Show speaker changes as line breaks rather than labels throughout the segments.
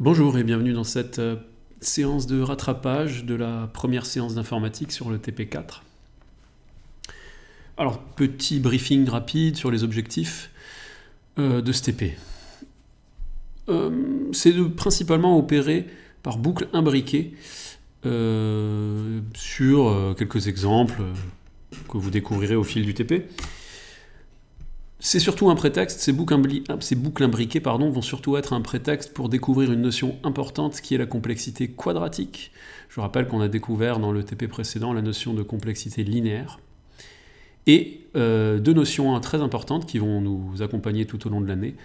Bonjour et bienvenue dans cette séance de rattrapage de la première séance d'informatique sur le TP4. Alors, petit briefing rapide sur les objectifs de ce TP. C'est de principalement opérer par boucle imbriquée sur quelques exemples que vous découvrirez au fil du TP. C'est surtout un prétexte, ces boucles imbriquées vont surtout être un prétexte pour découvrir une notion importante qui est la complexité quadratique. Je rappelle qu'on a découvert dans le TP précédent la notion de complexité linéaire. Et deux notions très importantes qui vont nous accompagner tout au long de l'année,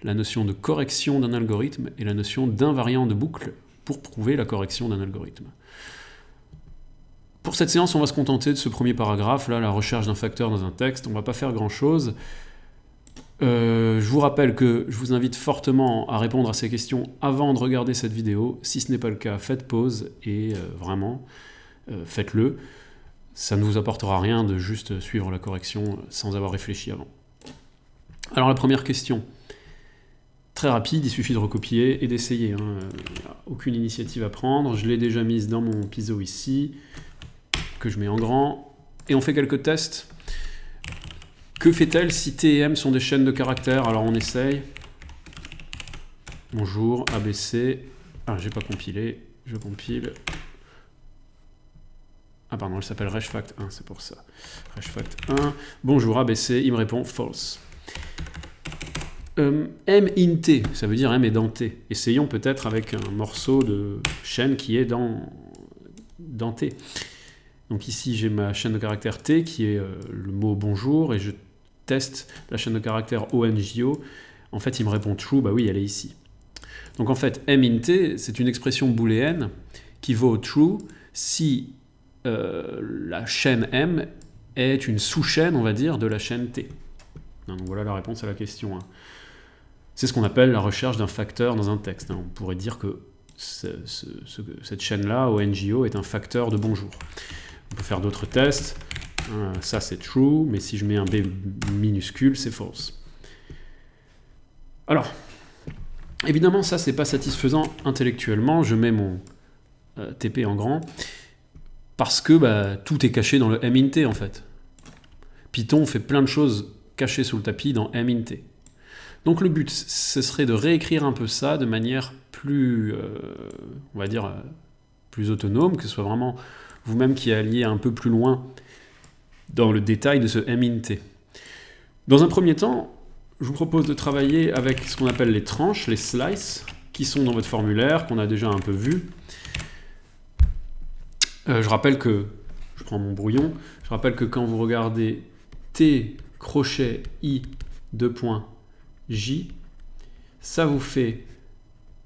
la notion de correction d'un algorithme et la notion d'invariant de boucle pour prouver la correction d'un algorithme. Pour cette séance, on va se contenter de ce premier paragraphe, là, la recherche d'un facteur dans un texte. On ne va pas faire grand-chose. Je vous rappelle que je vous invite fortement à répondre à ces questions avant de regarder cette vidéo. Si ce n'est pas le cas, faites pause et vraiment, faites-le. Ça ne vous apportera rien de juste suivre la correction sans avoir réfléchi avant. Alors la première question, très rapide, il suffit de recopier et d'essayer. Aucune initiative à prendre, je l'ai déjà mise dans mon Piso ici, que je mets en grand, et on fait quelques tests. Que fait-elle si T et M sont des chaînes de caractères? Alors on essaye. Bonjour, ABC. Ah, j'ai pas compilé, je compile. Ah pardon, elle s'appelle RegFact1, c'est pour ça. RegFact1. Bonjour, ABC, il me répond false. M in T, ça veut dire M est dans T. Essayons peut-être avec un morceau de chaîne qui est dans T. Donc ici j'ai ma chaîne de caractères T qui est le mot bonjour et je teste la chaîne de caractères ONJO. En fait il me répond true, bah oui elle est ici. Donc en fait M in T c'est une expression booléenne qui vaut true si la chaîne M est une sous-chaîne on va dire de la chaîne T. Donc voilà la réponse à la question. C'est ce qu'on appelle la recherche d'un facteur dans un texte. On pourrait dire que cette chaîne-là, ONJO, est un facteur de bonjour. On peut faire d'autres tests. Ça, c'est true, mais si je mets un B minuscule, c'est false. Alors, évidemment, ça, c'est pas satisfaisant intellectuellement. Je mets mon TP en grand parce que tout est caché dans le M in T, en fait. Python fait plein de choses cachées sous le tapis dans M in T. Donc le but, ce serait de réécrire un peu ça de manière plus, on va dire, plus autonome, que ce soit vraiment vous-même qui alliez un peu plus loin dans le détail de ce M in T. Dans un premier temps, je vous propose de travailler avec ce qu'on appelle les tranches, les slices, qui sont dans votre formulaire, qu'on a déjà un peu vu. Je rappelle que, je prends mon brouillon, je rappelle que quand vous regardez T, crochet, I, 2 points, J, ça vous fait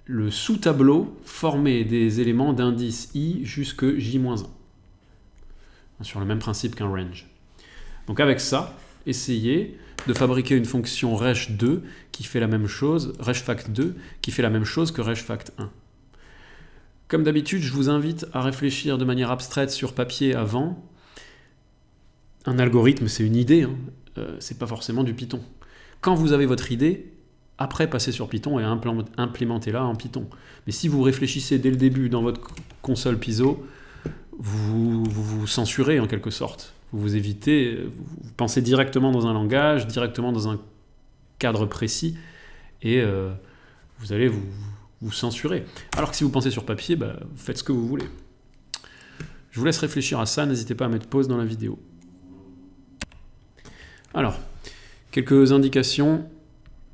le sous-tableau formé des éléments d'indice I jusque J-1. Sur le même principe qu'un range. Donc avec ça, essayez de fabriquer une fonction reg2 qui fait la même chose, regfact2 qui fait la même chose que regfact1. Comme d'habitude, je vous invite à réfléchir de manière abstraite sur papier avant. Un algorithme, c'est une idée, c'est pas forcément du Python. Quand vous avez votre idée, après passez sur Python et implémentez-la en Python. Mais si vous réfléchissez dès le début dans votre console Piso, vous censurez en quelque sorte. Vous évitez, vous pensez directement dans un langage, directement dans un cadre précis, et vous allez vous censurer. Alors que si vous pensez sur papier, vous faites ce que vous voulez. Je vous laisse réfléchir à ça, n'hésitez pas à mettre pause dans la vidéo. Alors, quelques indications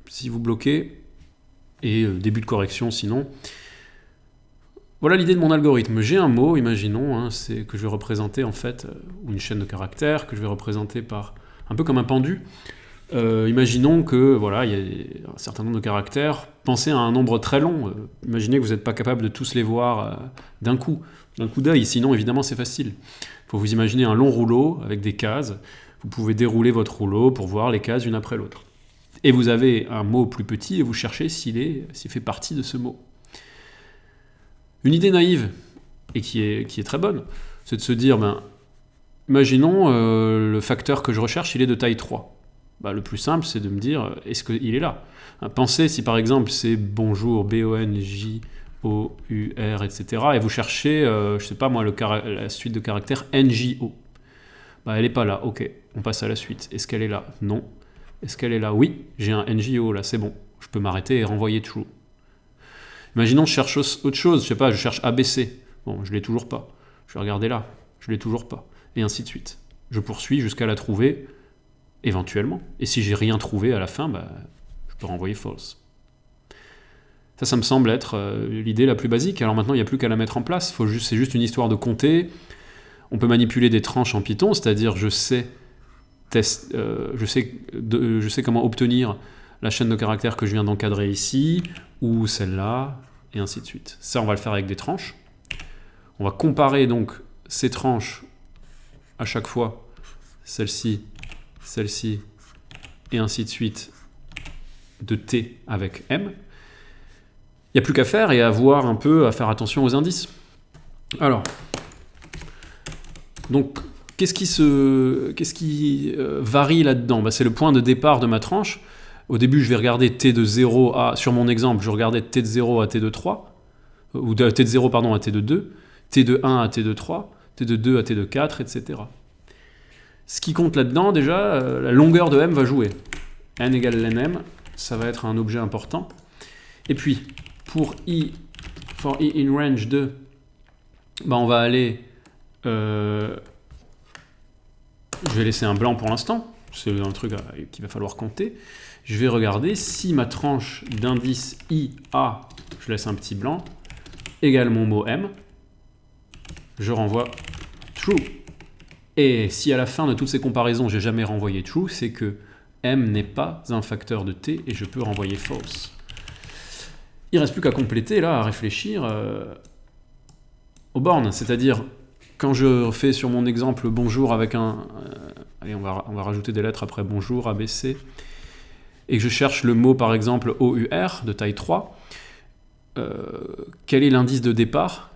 si vous bloquez, et début de correction sinon. Voilà l'idée de mon algorithme. J'ai un mot, imaginons, c'est que je vais représenter en fait, ou une chaîne de caractères, que je vais représenter par un peu comme un pendu. Imaginons que voilà, il y a un certain nombre de caractères. Pensez à un nombre très long. Imaginez que vous n'êtes pas capable de tous les voir d'un coup d'œil. Sinon, évidemment, c'est facile. Il faut vous imaginer un long rouleau avec des cases. Vous pouvez dérouler votre rouleau pour voir les cases une après l'autre. Et vous avez un mot plus petit et vous cherchez s'il fait partie de ce mot. Une idée naïve, et qui est très bonne, c'est de se dire, imaginons le facteur que je recherche, il est de taille 3. Le plus simple, c'est de me dire, est-ce qu'il est là? Pensez si par exemple c'est bonjour, B-O-N-J O, U, R, etc. Et vous cherchez, je sais pas moi, la suite de caractères NJO. Bah, elle n'est pas là, ok, on passe à la suite. Est-ce qu'elle est là? Non. Est-ce qu'elle est là? Oui, j'ai un NJO là, c'est bon. Je peux m'arrêter et renvoyer true. Imaginons je cherche autre chose, je sais pas, je cherche ABC. Bon, je l'ai toujours pas. Je vais regarder là, je l'ai toujours pas. Et ainsi de suite. Je poursuis jusqu'à la trouver, éventuellement. Et si j'ai rien trouvé à la fin, bah, je peux renvoyer false. Ça me semble être l'idée la plus basique. Alors maintenant, il n'y a plus qu'à la mettre en place. C'est juste une histoire de compter. On peut manipuler des tranches en Python, c'est-à-dire je sais comment obtenir la chaîne de caractères que je viens d'encadrer ici, ou celle-là, et ainsi de suite. Ça, on va le faire avec des tranches. On va comparer donc ces tranches à chaque fois, celle-ci, celle-ci, et ainsi de suite, de T avec M. Il n'y a plus qu'à faire et à voir un peu, à faire attention aux indices. Alors, donc, qu'est-ce qui varie là-dedans? Bah, c'est le point de départ de ma tranche. Au début, je vais regarder T de 0 à, sur mon exemple, je regardais T de 0 à T de 3, ou T de 0 pardon, à T de 2, T de 1 à T de 3, T de 2 à T de 4, etc. Ce qui compte là-dedans, déjà, la longueur de M va jouer. N égale lnm, ça va être un objet important. Et puis, for i in range 2, bah, on va aller... je vais laisser un blanc pour l'instant, c'est un truc qu'il va falloir compter. Je vais regarder si ma tranche d'indice IA, je laisse un petit blanc, égale mon mot M, je renvoie true. Et si à la fin de toutes ces comparaisons, j'ai jamais renvoyé true, c'est que M n'est pas un facteur de T et je peux renvoyer false. Il ne reste plus qu'à compléter, là, à réfléchir aux bornes, c'est-à-dire quand je fais sur mon exemple bonjour avec un... allez, on va rajouter des lettres après bonjour, ABC, et que je cherche le mot par exemple OUR de taille 3, quel est l'indice de départ?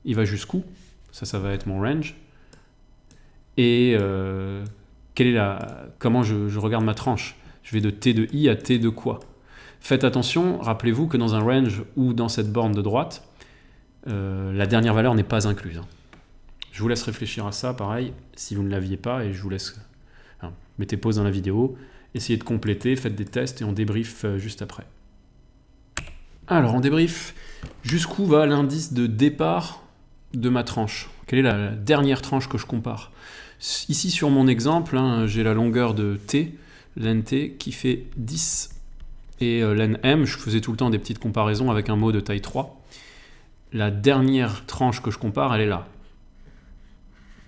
Il va jusqu'où? Ça va être mon range. Et comment je regarde ma tranche? Je vais de T de I à T de quoi? Faites attention, rappelez-vous que dans un range ou dans cette borne de droite, la dernière valeur n'est pas incluse. Je vous laisse réfléchir à ça, pareil, si vous ne l'aviez pas, et je vous laisse... mettez pause dans la vidéo, essayez de compléter, faites des tests, et on débrief juste après. Alors, on débrief, jusqu'où va l'indice de départ de ma tranche? Quelle est la dernière tranche que je compare? Ici, sur mon exemple, j'ai la longueur de T, l'NT, qui fait 10. Et l'NM, je faisais tout le temps des petites comparaisons avec un mot de taille 3. La dernière tranche que je compare, elle est là.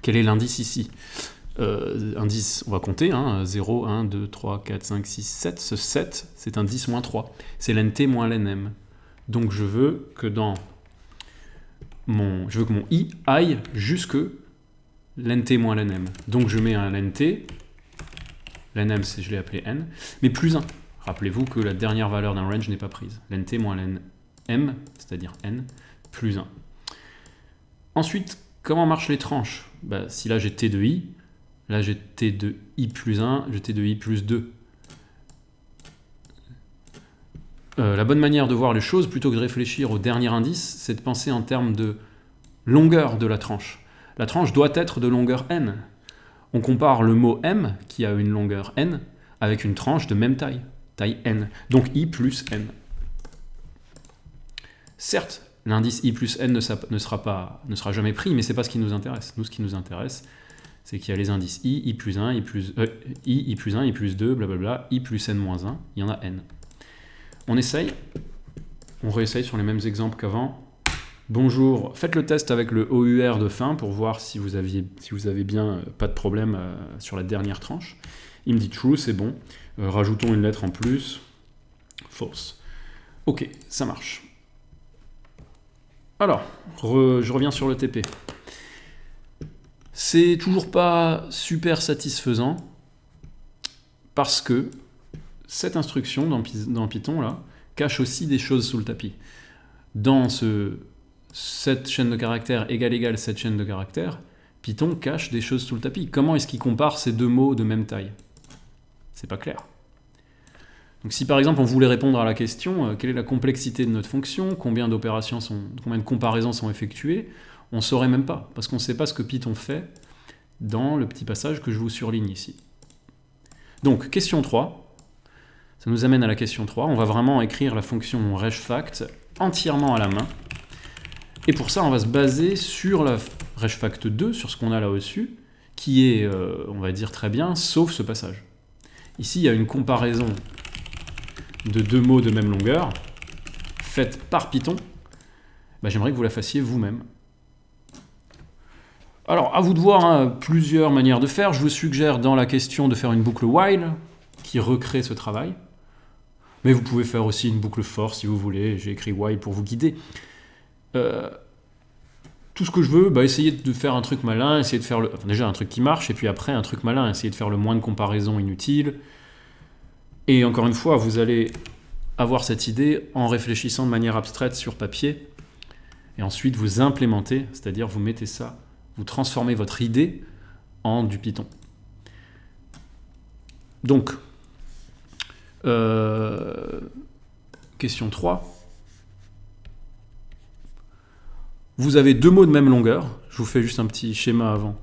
Quel est l'indice ici? Indice, on va compter, 0, 1, 2, 3, 4, 5, 6, 7. Ce 7, c'est un 10 moins 3. C'est l'NT moins l'NM. Donc je veux que mon I aille jusque l'NT moins l'NM. Donc je mets un NT, l'NM je l'ai appelé N, mais plus 1. Rappelez-vous que la dernière valeur d'un range n'est pas prise. L'NT moins l'NM, c'est-à-dire N, plus 1. Ensuite, comment marchent les tranches? Si là j'ai T de I, là j'ai T de I plus 1, j'ai T de I plus 2. La bonne manière de voir les choses, plutôt que de réfléchir au dernier indice, c'est de penser en termes de longueur de la tranche. La tranche doit être de longueur n. On compare le mot m, qui a une longueur n, avec une tranche de même taille, taille n. Donc i plus n. Certes, l'indice i plus n ne sera jamais pris, mais ce n'est pas ce qui nous intéresse. Nous, ce qui nous intéresse, c'est qu'il y a les indices i plus 1, i plus 1, i plus 2, blablabla, i plus n moins 1, il y en a n. On essaye, on réessaye sur les mêmes exemples qu'avant. Bonjour, faites le test avec le OUR de fin pour voir si vous avez bien pas de problème sur la dernière tranche. Il me dit true, c'est bon. Rajoutons une lettre en plus. False. Ok, ça marche. Alors, je reviens sur le TP. C'est toujours pas super satisfaisant parce que cette instruction dans Python là, cache aussi des choses sous le tapis. Dans cette chaîne de caractères égale cette chaîne de caractères, Python cache des choses sous le tapis. Comment est-ce qu'il compare ces deux mots de même taille? C'est pas clair. Donc si par exemple on voulait répondre à la question quelle est la complexité de notre fonction, combien de comparaisons sont effectuées, on ne saurait même pas, parce qu'on ne sait pas ce que Python fait dans le petit passage que je vous surligne ici. Donc question 3, ça nous amène à la question 3, on va vraiment écrire la fonction regfact entièrement à la main, et pour ça on va se baser sur la regfact 2, sur ce qu'on a là au-dessus, qui est, on va dire très bien, sauf ce passage. Ici il y a une comparaison de deux mots de même longueur, faite par Python, j'aimerais que vous la fassiez vous-même. Alors, à vous de voir, plusieurs manières de faire. Je vous suggère dans la question de faire une boucle while, qui recrée ce travail. Mais vous pouvez faire aussi une boucle for si vous voulez. J'ai écrit while pour vous guider. Tout ce que je veux, essayer de faire un truc malin, essayer de faire déjà un truc qui marche, et puis après un truc malin, essayer de faire le moins de comparaisons inutiles. Et encore une fois, vous allez avoir cette idée en réfléchissant de manière abstraite sur papier, et ensuite vous implémentez, c'est-à-dire vous mettez ça, vous transformez votre idée en du Python. Donc, question 3. Vous avez deux mots de même longueur. Je vous fais juste un petit schéma avant,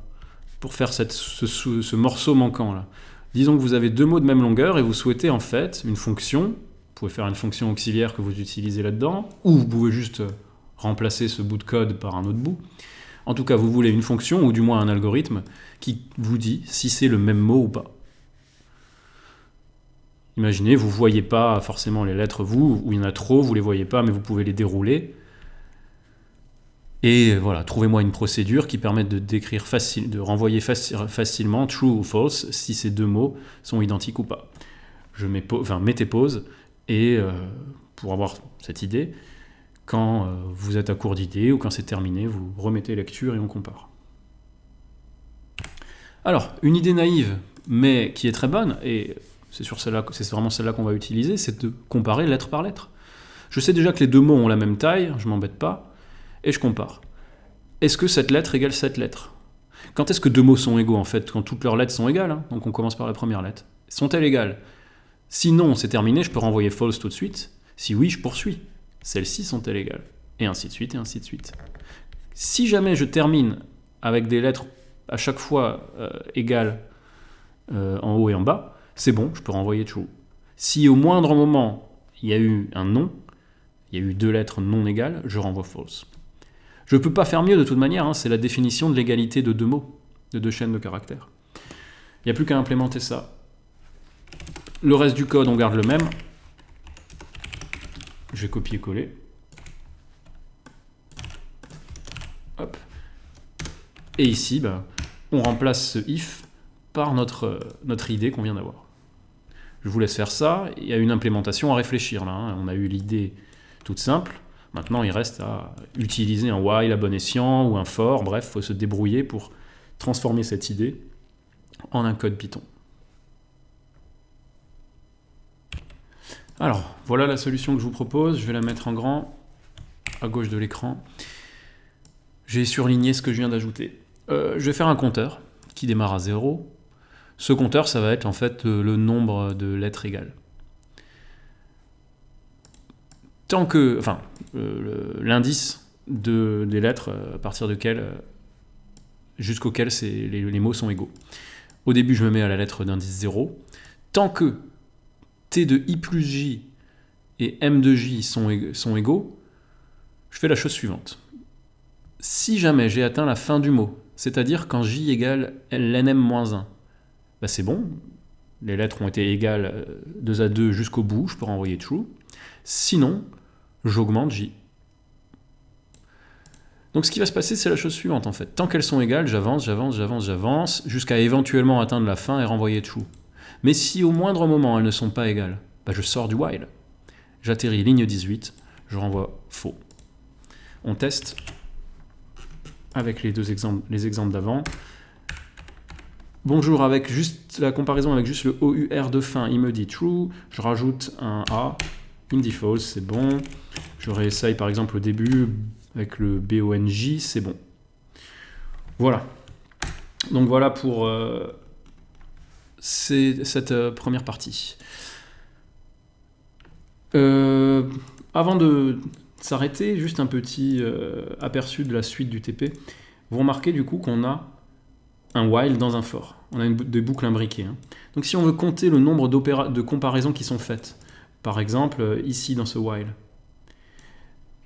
pour faire ce morceau manquant là. Disons que vous avez deux mots de même longueur et vous souhaitez en fait une fonction. Vous pouvez faire une fonction auxiliaire que vous utilisez là-dedans, ou vous pouvez juste remplacer ce bout de code par un autre bout. En tout cas, vous voulez une fonction, ou du moins un algorithme, qui vous dit si c'est le même mot ou pas. Imaginez, vous ne voyez pas forcément les lettres, ou il y en a trop, vous ne les voyez pas, mais vous pouvez les dérouler. Et voilà, trouvez-moi une procédure qui permette de renvoyer facilement true ou false si ces deux mots sont identiques ou pas. Mettez pause, et pour avoir cette idée, quand vous êtes à court d'idées ou quand c'est terminé, vous remettez lecture et on compare. Alors, une idée naïve, mais qui est très bonne, et c'est vraiment celle-là qu'on va utiliser, c'est de comparer lettre par lettre. Je sais déjà que les deux mots ont la même taille, je ne m'embête pas, et je compare. Est-ce que cette lettre égale cette lettre? Quand est-ce que deux mots sont égaux en fait? Quand toutes leurs lettres sont égales, hein. Donc on commence par la première lettre. Sont-elles égales? Si non, c'est terminé, je peux renvoyer false tout de suite. Si oui, je poursuis. Celles-ci sont-elles égales? Et ainsi de suite, et ainsi de suite. Si jamais je termine avec des lettres à chaque fois égales en haut et en bas, c'est bon, je peux renvoyer true. Si au moindre moment, il y a eu un non, il y a eu deux lettres non égales, je renvoie false. Je ne peux pas faire mieux de toute manière, hein, c'est la définition de l'égalité de deux mots, de deux chaînes de caractères. Il n'y a plus qu'à implémenter ça. Le reste du code, on garde le même. Je vais copier-coller. Hop. Et ici, on remplace ce if par notre idée qu'on vient d'avoir. Je vous laisse faire ça. Il y a une implémentation à réfléchir là, hein. On a eu l'idée toute simple. Maintenant, il reste à utiliser un while à bon escient ou un for. Bref, il faut se débrouiller pour transformer cette idée en un code Python. Alors, voilà la solution que je vous propose. Je vais la mettre en grand à gauche de l'écran. J'ai surligné ce que je viens d'ajouter. Je vais faire un compteur qui démarre à 0. Ce compteur, ça va être en fait le nombre de lettres égales. Tant que, l'indice des lettres à partir jusqu'auquel les mots sont égaux. Au début, je me mets à la lettre d'indice 0. Tant que T de I plus J et M de J sont égaux, je fais la chose suivante. Si jamais j'ai atteint la fin du mot, c'est-à-dire quand J égale LNM-1, c'est bon, les lettres ont été égales 2 à 2 jusqu'au bout, je peux renvoyer true. Sinon, j'augmente J. Donc ce qui va se passer, c'est la chose suivante en fait. Tant qu'elles sont égales, j'avance, jusqu'à éventuellement atteindre la fin et renvoyer true. Mais si au moindre moment elles ne sont pas égales, je sors du while. J'atterris ligne 18, je renvoie faux. On teste avec les exemples d'avant. Bonjour, avec juste la comparaison avec juste le OUR de fin, il me dit true, je rajoute un A, il me dit false, c'est bon. Je réessaye par exemple au début avec le BONJ, c'est bon. Voilà. Donc voilà pour cette première partie. Avant de s'arrêter, juste un petit aperçu de la suite du TP. Vous remarquez du coup qu'on a un while dans un for. On a des boucles imbriquées. Hein. Donc si on veut compter le nombre de comparaisons qui sont faites, par exemple ici dans ce while,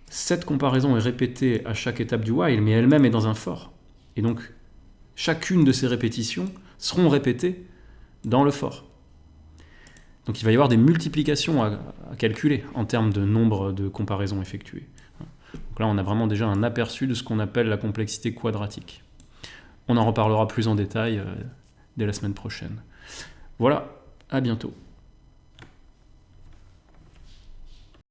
cette comparaison est répétée à chaque étape du while, mais elle-même est dans un for. Et donc chacune de ces répétitions seront répétées dans le for. Donc il va y avoir des multiplications à calculer en termes de nombre de comparaisons effectuées. Donc là, on a vraiment déjà un aperçu de ce qu'on appelle la complexité quadratique. On en reparlera plus en détail dès la semaine prochaine. Voilà, à bientôt.